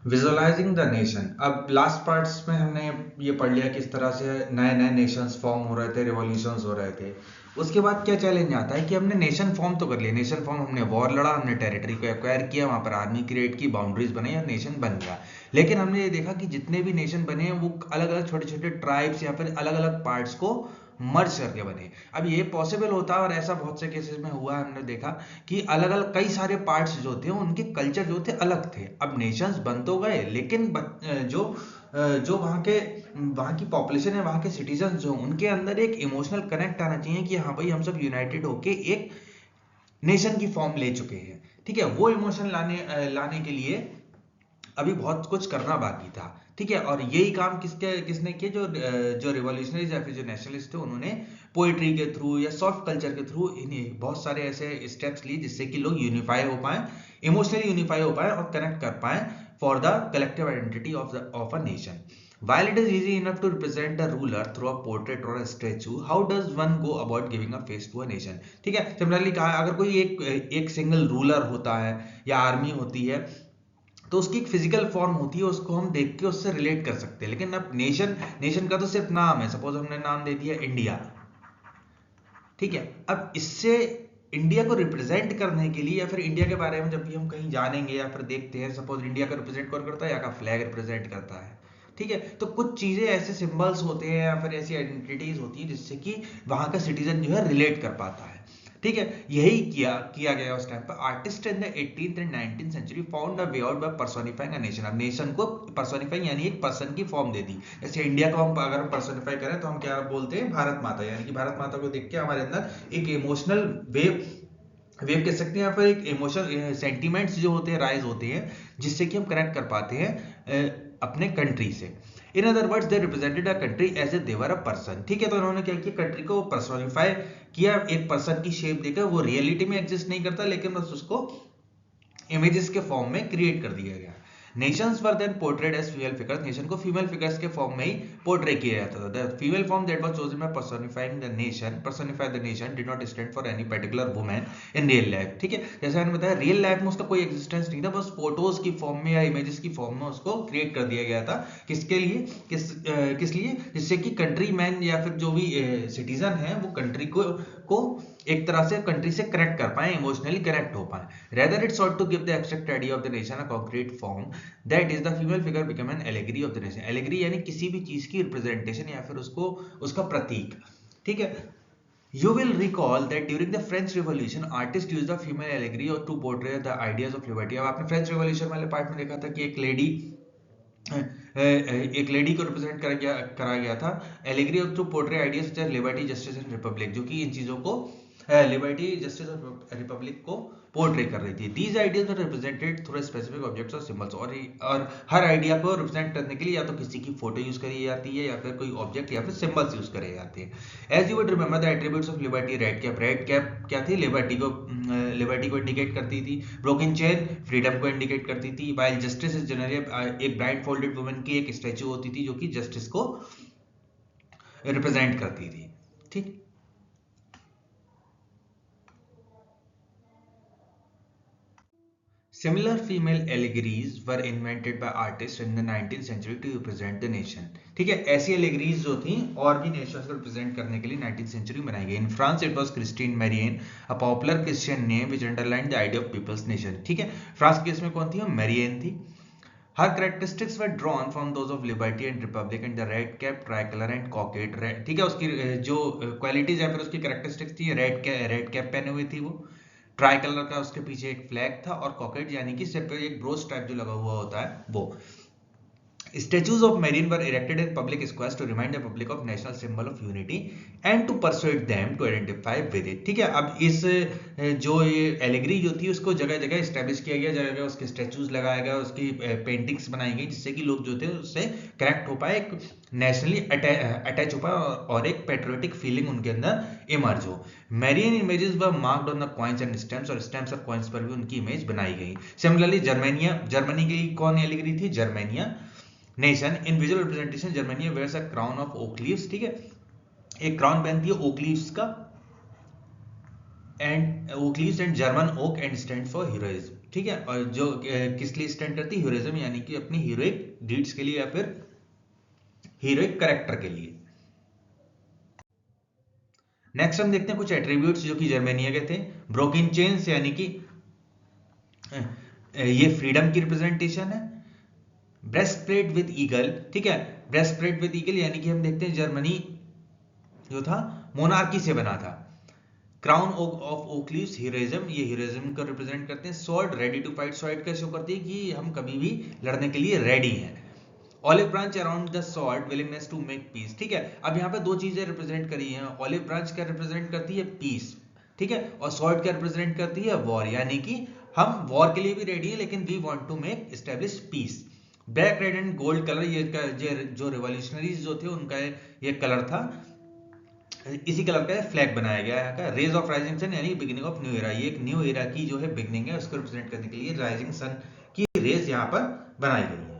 Visualising the nation. अब last parts में हमने ये पढ़ लिया किस तरह से नए नए नेशंस फॉर्म हो रहे थे, रिवॉल्यूशंस हो रहे थे। उसके बाद क्या चैलेंज आता है कि हमने नेशन फॉर्म तो कर लिया, नेशन फॉर्म, हमने वॉर लड़ा, हमने टेरिटरी को एक्वायर किया, वहां पर आर्मी क्रिएट की, बाउंड्रीज बनाई और नेशन बन गया। लेकिन हमने ये देखा कि जितने भी नेशन बने हैं वो अलग अलग छोटे छोटे ट्राइब्स या फिर अलग अलग पार्ट्स को मर्ज करके बने। अब ये पॉसिबल होता है और ऐसा बहुत से केसेस में हुआ है, हमने देखा कि अलग अलग कई सारे पार्ट्स जो थे उनके कल्चर जो थे अलग थे। अब नेशंस बन तो गए लेकिन जो वहाँ की पॉपुलेशन है, वहाँ के सिटीजन जो उनके अंदर एक इमोशनल कनेक्ट आना चाहिए कि हाँ भाई हम सब यूनाइटेड होके एक नेशन की फॉर्म ले चुके हैं। ठीक है, वो इमोशन लाने के लिए अभी बहुत कुछ करना बाकी था। ठीक है, और यही काम किसने किया, जो रिवॉल्यूशनरीज या फिर जो नेशनलिस्ट थे उन्होंने पोइट्री के थ्रू या सॉफ्ट कल्चर के थ्रू इन्हें बहुत सारे ऐसे स्टेप्स लिए जिससे कि लोग यूनिफाई हो पाए, इमोशनली यूनिफाई हो पाए और कनेक्ट कर पाए for the collective identity of a nation. While it is easy enough to represent a ruler through a portrait or a statue, how does one go about giving a face to a nation? ठीक है, similarly कहा अगर कोई एक single ruler होता है या army होती है तो उसकी एक फिजिकल फॉर्म होती है, उसको हम देख के उससे रिलेट कर सकते हैं। लेकिन अब नेशन नेशन का तो सिर्फ नाम है, सपोज हमने नाम दे दिया इंडिया। ठीक है, अब इससे इंडिया को रिप्रेजेंट करने के लिए या फिर इंडिया के बारे में जब भी हम कहीं जानेंगे या फिर देखते हैं, सपोज इंडिया का रिप्रेजेंट कौन करता है, या का फ्लैग रिप्रेजेंट करता है। ठीक है, तो कुछ चीजें ऐसे सिंबल्स होते हैं या फिर ऐसी आइडेंटिटीज होती है जिससे कि वहां का सिटीजन जो है रिलेट कर पाता है। ठीक है, यही किया गया उस टाइम पर। Artist in the 18th and 19th century found a way out by personifying a nation. अब नेशन को पर्सोनिफाइंग यानी एक पर्सन की फॉर्म दे दी। जैसे इंडिया को हम अगर हम पर्सोनिफाई करें तो हम क्या बोलते हैं, भारत माता, यानी कि भारत माता को देख के हमारे अंदर एक इमोशनल वेव वेव कह सकते हैं या फिर एक इमोशनल सेंटीमेंट्स जो होते हैं राइज होते हैं जिससे कि हम कनेक्ट कर पाते हैं अपने कंट्री से। In other words they represented a country as a they were a person. ठीक है, तो उन्होंने क्या किया, कंट्री को पर्सोनिफाई किया एक पर्सन की शेप देकर। वो रियलिटी में एग्जिस्ट नहीं करता लेकिन बस उसको इमेजेस के फॉर्म में क्रिएट कर दिया गया। Nations were then portrayed as female figures. Nation को फीमेल फिगर्स के फॉर्म में ही पोर्ट्रे किया जाता था। The female form that was chosen by personify the nation did not stand for any particular women in real life. ठीक है, जैसे मैंने बताया रियल लाइफ में उसका कोई एग्जिस्टेंस नहीं था, बस फोटोज की फॉर्म में या इमेजेस की फॉर्म में उसको क्रिएट कर दिया गया था। किसके लिए, किस लिए, जिससे कि कंट्री मैन या फिर जो भी सिटीजन है वो कंट्री को एक तरह से कंट्री से कनेक्ट कर पाए, इमोशनली कनेक्ट हो पाए। Rather, it sought to give the abstract idea of the nation a concrete form. That is, the female figure became an allegory of the nation. Allegory यानी किसी भी चीज की रिप्रेजेंटेशन या फिर उसको उसका प्रतीक। ठीक है, You will recall that during the French Revolution, artists used the female allegory to portray the ideas of liberty. अब आपने फ्रेंच रिवॉल्यूशन वाले पार्ट में देखा था कि एक लेडी को रिप्रेजेंट करा गया था allegory to portray ideas such as liberty, justice and republic, जो कि इन चीजों को लिबर्टी, जस्टिस और रिपब्लिक को पोर्ट्रे कर रही थी। These ideas are represented through specific objects और सिंबल्स। और हर आइडिया को रिप्रेजेंट करने के लिए या तो किसी की फोटो यूज करी जाती है या फिर कोई ऑब्जेक्ट या फिर सिंबल्स यूज करे जाते हैं। As you would remember the attributes of liberty, red cap क्या थी, लिबर्टी को इंडिकेट करती थी। ब्रोकन चेन फ्रीडम को इंडिकेट करती थी। वाइल जस्टिस इज जनरली एक ब्लाइंड फोल्डेड वुमेन की एक स्टैचू होती थी जो कि जस्टिस को रिप्रेजेंट करती थी। ठीक, Similar female allegories were invented by artists in the 19th century to represent the nation. ठीक है, ऐसी allegories जो थी और भी nations को represent करने के लिए 19th century में बनाई गई। In France it was Christine Marianne, a popular Christian name which underlined the idea of people's nation. ठीक है, फ्रांस के इसमें कौन थी, मैरियन थी। Her characteristics were drawn from those of liberty and republic and the red cap, tricolor and cockade. ठीक है, उसकी जो क्वालिटीज या फिर उसकी कैरेक्टरिस्टिक्स थी, रेड कैप पहने हुई थी वो, ट्राई कलर का उसके पीछे एक फ्लैग था और कॉकेट यानी कि सिर पे एक ब्रोच टाइप जो लगा हुआ होता है वो। Statues of Marianne were erected in public squares to remind the public of national symbol of unity and to persuade them to identify with it. ठीक है, अब इस जो ये एलिग्री जो थी उसको जगह जगह स्टैब्लिश किया गया, जगह जगह उसके स्टैचूज लगाया गया, उसकी पेंटिंग्स बनाई गई जिससे कि लोग जो थे उससे कनेक्ट हो पाए, एक नेशनली अटैच हो पाए और एक पेट्रियोटिक फीलिंग उनके अंदर इमर्ज हो। Marianne images were marked on the coins and stamps, और स्टैम्प्स और कॉइन्स पर भी उनकी इमेज बनाई गई। सिमिलरली जर्मनी की कौन एलिग्री थी, Germania nation. In visual representation Germany wears a crown of oak leaves. ठीक है, एक क्राउन पहनती है ओक लीव्स का। And oak and German oak and stand for heroism, ठीक है। और जो किस लिए स्टैंड करती है, हीरोइज्म यानी कि अपनी हीरोइक डीड्स के लिए या फिर हीरोइक कैरेक्टर के लिए। नेक्स्ट हम देखते हैं कुछ एट्रीब्यूट्स जो कि जर्मेनिया के थे। ब्रोकन चेन्स यानी कि ये फ्रीडम की रिप्रेजेंटेशन है। ब्रेस्ट प्लेट विद ईगल, ठीक है। ब्रेस्ट प्लेट विद ईगल यानी कि हम देखते हैं जर्मनी जो था मोनार्की से बना था। Crown of oak leaves heroism, ये हीरोइज्म को रिप्रेजेंट करते हैं। Sword ready to fight, sword का शो करती है कि हम कभी भी लड़ने के लिए रेडी हैं। Olive branch around the sword, willingness to make peace, ठीक है। अब यहाँ पे दो चीजें रिप्रेजेंट करी हैं। ऑलिव ब्रांच क्या रिप्रेजेंट करती है, पीस, ठीक है। और स्वॉर्ड क्या रिप्रेजेंट करती है, वॉर, यानी कि हम वॉर के लिए भी रेडी है लेकिन we want to make establish peace. Black red and gold colour, ये जो रिवॉल्यूशनरीज जो थे उनका ये कलर था, इसी कलर का फ्लैग बनाया गया है। रेज ऑफ राइजिंग सन यानी बिगिनिंग ऑफ न्यू एरा, ये एक न्यू एरा की जो है बिगिनिंग है, उसको रिप्रेजेंट करने के लिए राइजिंग सन की रेज यहाँ पर बनाई गई है।